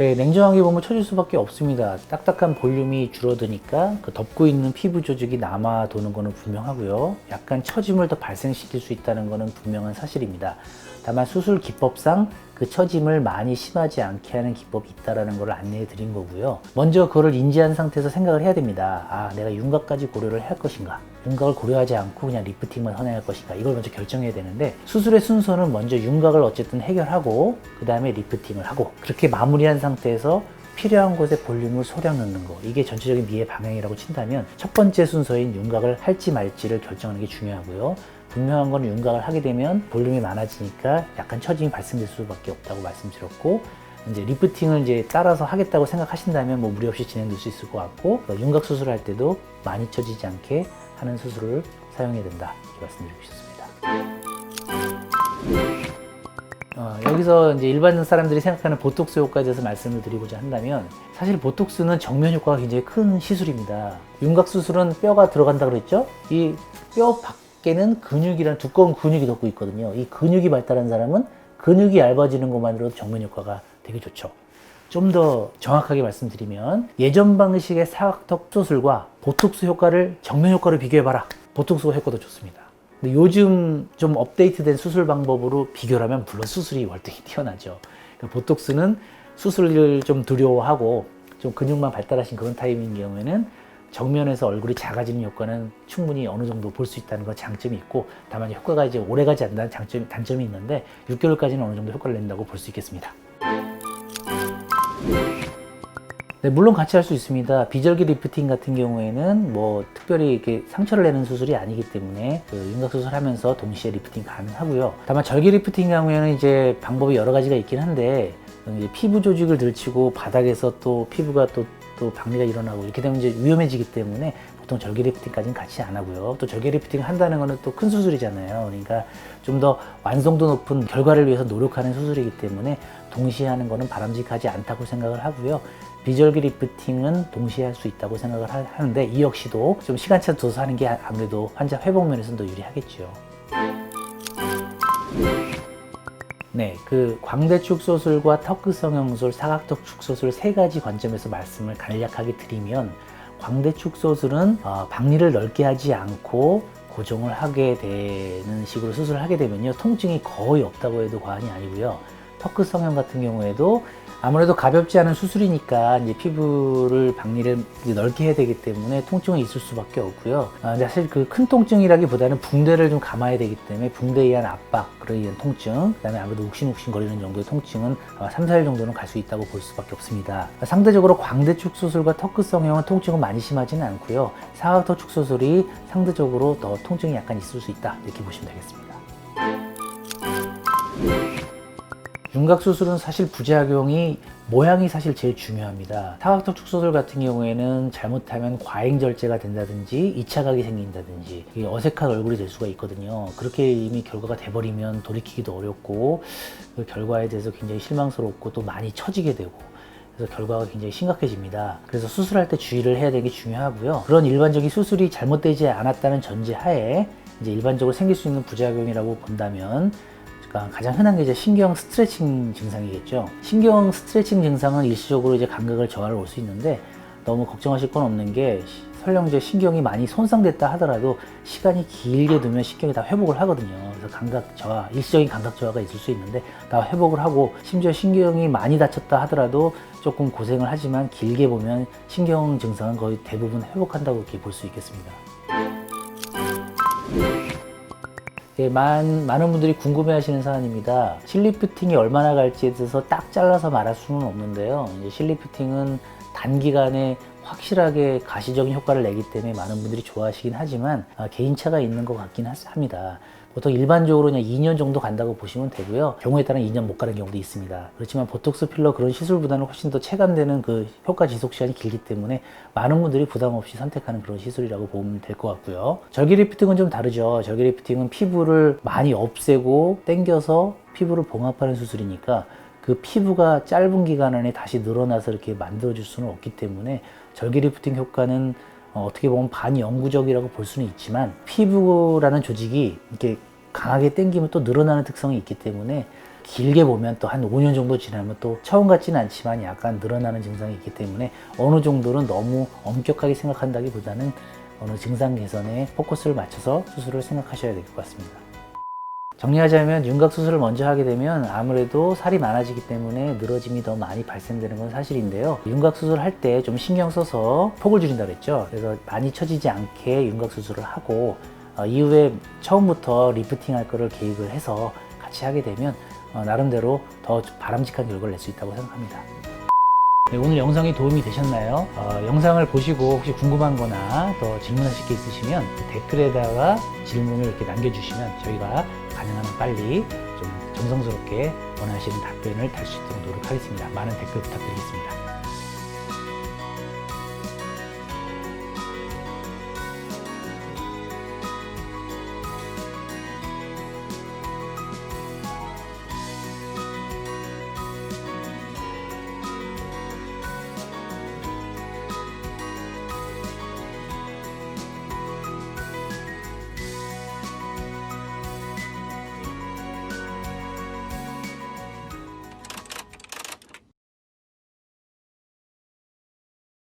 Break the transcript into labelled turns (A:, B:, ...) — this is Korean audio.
A: 네, 냉정하게 보면 처질 수밖에 없습니다. 딱딱한 볼륨이 줄어드니까 그 덮고 있는 피부 조직이 남아 도는 것은 분명하고요. 약간 처짐을 더 발생시킬 수 있다는 것은 분명한 사실입니다. 다만 수술 기법상 그 처짐을 많이 심하지 않게 하는 기법이 있다는 걸 안내해 드린 거고요. 먼저 그거를 인지한 상태에서 생각을 해야 됩니다. 아, 내가 윤곽까지 고려를 할 것인가? 윤곽을 고려하지 않고 그냥 리프팅만 선행할 것인가? 이걸 먼저 결정해야 되는데, 수술의 순서는 먼저 윤곽을 어쨌든 해결하고 그 다음에 리프팅을 하고, 그렇게 마무리한 상태에서 필요한 곳에 볼륨을 소량 넣는 거, 이게 전체적인 미의 방향이라고 친다면 첫 번째 순서인 윤곽을 할지 말지를 결정하는 게 중요하고요. 분명한 건 윤곽을 하게 되면 볼륨이 많아지니까 약간 처짐이 발생될 수밖에 없다고 말씀드렸고, 이제 리프팅을 이제 따라서 하겠다고 생각하신다면 뭐 무리 없이 진행될 수 있을 것 같고, 윤곽 수술할 때도 많이 처지지 않게 하는 수술을 사용해야 된다, 이렇게 말씀드리고 싶습니다. 여기서 이제 일반 사람들이 생각하는 보톡스 효과에 대해서 말씀을 드리고자 한다면, 사실 보톡스는 정면 효과가 굉장히 큰 시술입니다. 윤곽 수술은 뼈가 들어간다 그랬죠? 이 뼈 밖에는 근육이란 두꺼운 근육이 덮고 있거든요. 이 근육이 발달한 사람은 근육이 얇아지는 것만으로도 정면 효과가 되게 좋죠. 좀 더 정확하게 말씀드리면, 예전 방식의 사각턱 수술과 보톡스 효과를 정면 효과로 비교해봐라. 보톡스 효과도 좋습니다. 근데 요즘 좀 업데이트된 수술 방법으로 비교를 하면 물론 수술이 월등히 뛰어나죠. 그러니까 보톡스는 수술을 좀 두려워하고 좀 근육만 발달하신 그런 타입인 경우에는 정면에서 얼굴이 작아지는 효과는 충분히 어느 정도 볼 수 있다는 건 장점이 있고, 다만 효과가 이제 오래 가지 않는다는 단점이 있는데, 6개월까지는 어느 정도 효과를 낸다고 볼 수 있겠습니다. 네, 물론 같이 할 수 있습니다. 비절기 리프팅 같은 경우에는 뭐 특별히 이렇게 상처를 내는 수술이 아니기 때문에 그 윤곽 수술하면서 동시에 리프팅 가능하고요. 다만 절기 리프팅 경우에는 이제 방법이 여러 가지가 있긴 한데, 이제 피부 조직을 들치고 바닥에서 또 피부가 또 박리가 일어나고 이렇게 되면 이제 위험해지기 때문에 보통 절개 리프팅까지는 같이 안 하고요. 또 절개 리프팅 한다는 거는 또 큰 수술이잖아요. 그러니까 좀 더 완성도 높은 결과를 위해서 노력하는 수술이기 때문에 동시에 하는 거는 바람직하지 않다고 생각을 하고요. 비절개 리프팅은 동시에 할 수 있다고 생각을 하는데, 이 역시도 좀 시간차 둬서 하는 게 아무래도 환자 회복 면에서는 더 유리하겠죠. 네, 그 광대축 소술과 턱끝 성형술, 사각턱 축소술 세 가지 관점에서 말씀을 간략하게 드리면, 광대축 소술은 박리를 넓게 하지 않고 고정을 하게 되는 식으로 수술을 하게 되면요, 통증이 거의 없다고 해도 과언이 아니고요. 턱끝 성형 같은 경우에도 아무래도 가볍지 않은 수술이니까 이제 피부를 박리를 이제 넓게 해야 되기 때문에 통증은 있을 수밖에 없고요. 근데 사실 그 큰 통증이라기보다는 붕대를 좀 감아야 되기 때문에 붕대에 의한 압박으로 인한 통증, 그다음에 아무래도 욱신욱신 거리는 정도의 통증은 3, 4일 정도는 갈 수 있다고 볼 수밖에 없습니다. 상대적으로 광대축 수술과 턱끝 성형은 통증은 많이 심하지는 않고요. 사각턱 축소술이 상대적으로 더 통증이 약간 있을 수 있다, 이렇게 보시면 되겠습니다. 윤곽 수술은 사실 부작용이 모양이 사실 제일 중요합니다. 사각턱 축소술 같은 경우에는 잘못하면 과잉 절제가 된다든지 2차 각이 생긴다든지 어색한 얼굴이 될 수가 있거든요. 그렇게 이미 결과가 돼버리면 돌이키기도 어렵고, 그 결과에 대해서 굉장히 실망스럽고 또 많이 처지게 되고, 그래서 결과가 굉장히 심각해집니다. 그래서 수술할 때 주의를 해야 되는 게 중요하고요. 그런 일반적인 수술이 잘못되지 않았다는 전제하에 이제 일반적으로 생길 수 있는 부작용이라고 본다면, 가장 흔한 게 이제 신경 스트레칭 증상이겠죠. 신경 스트레칭 증상은 일시적으로 이제 감각을 저하를 올 수 있는데, 너무 걱정하실 건 없는 게, 설령 이제 신경이 많이 손상됐다 하더라도 시간이 길게 두면 신경이 다 회복을 하거든요. 그래서 감각 저하, 일시적인 감각 저하가 있을 수 있는데 다 회복을 하고, 심지어 신경이 많이 다쳤다 하더라도 조금 고생을 하지만 길게 보면 신경 증상은 거의 대부분 회복한다고 이렇게 볼 수 있겠습니다. 예, 많은 분들이 궁금해하시는 사안입니다. 실리프팅이 얼마나 갈지에 대해서 딱 잘라서 말할 수는 없는데요. 이제 실리프팅은 단기간에 확실하게 가시적인 효과를 내기 때문에 많은 분들이 좋아하시긴 하지만 개인차가 있는 것 같긴 합니다. 보통 일반적으로 그냥 2년 정도 간다고 보시면 되고요. 경우에 따라 2년 못 가는 경우도 있습니다. 그렇지만 보톡스 필러 그런 시술보다는 훨씬 더 체감되는 그 효과 지속 시간이 길기 때문에 많은 분들이 부담 없이 선택하는 그런 시술이라고 보면 될 것 같고요. 절개 리프팅은 좀 다르죠. 절개 리프팅은 피부를 많이 없애고 당겨서 피부를 봉합하는 수술이니까 그 피부가 짧은 기간 안에 다시 늘어나서 이렇게 만들어줄 수는 없기 때문에 절개 리프팅 효과는 어떻게 보면 반영구적이라고 볼 수는 있지만, 피부라는 조직이 이렇게 강하게 당기면 또 늘어나는 특성이 있기 때문에 길게 보면 또 한 5년 정도 지나면 또 처음 같지는 않지만 약간 늘어나는 증상이 있기 때문에 어느 정도는 너무 엄격하게 생각한다기보다는 어느 증상 개선에 포커스를 맞춰서 수술을 생각하셔야 될 것 같습니다. 정리하자면 윤곽 수술을 먼저 하게 되면 아무래도 살이 많아지기 때문에 늘어짐이 더 많이 발생되는 건 사실인데요. 윤곽 수술할 때 좀 신경 써서 폭을 줄인다고 했죠. 그래서 많이 처지지 않게 윤곽 수술을 하고 이후에 처음부터 리프팅 할 거를 계획을 해서 같이 하게 되면 나름대로 더 바람직한 결과를 낼 수 있다고 생각합니다. 네, 오늘 영상이 도움이 되셨나요? 영상을 보시고 혹시 궁금한 거나 더 질문하실 게 있으시면 댓글에다가 질문을 이렇게 남겨주시면 저희가 가능하면 빨리 좀 정성스럽게 원하시는 답변을 달 수 있도록 노력하겠습니다. 많은 댓글 부탁드리겠습니다.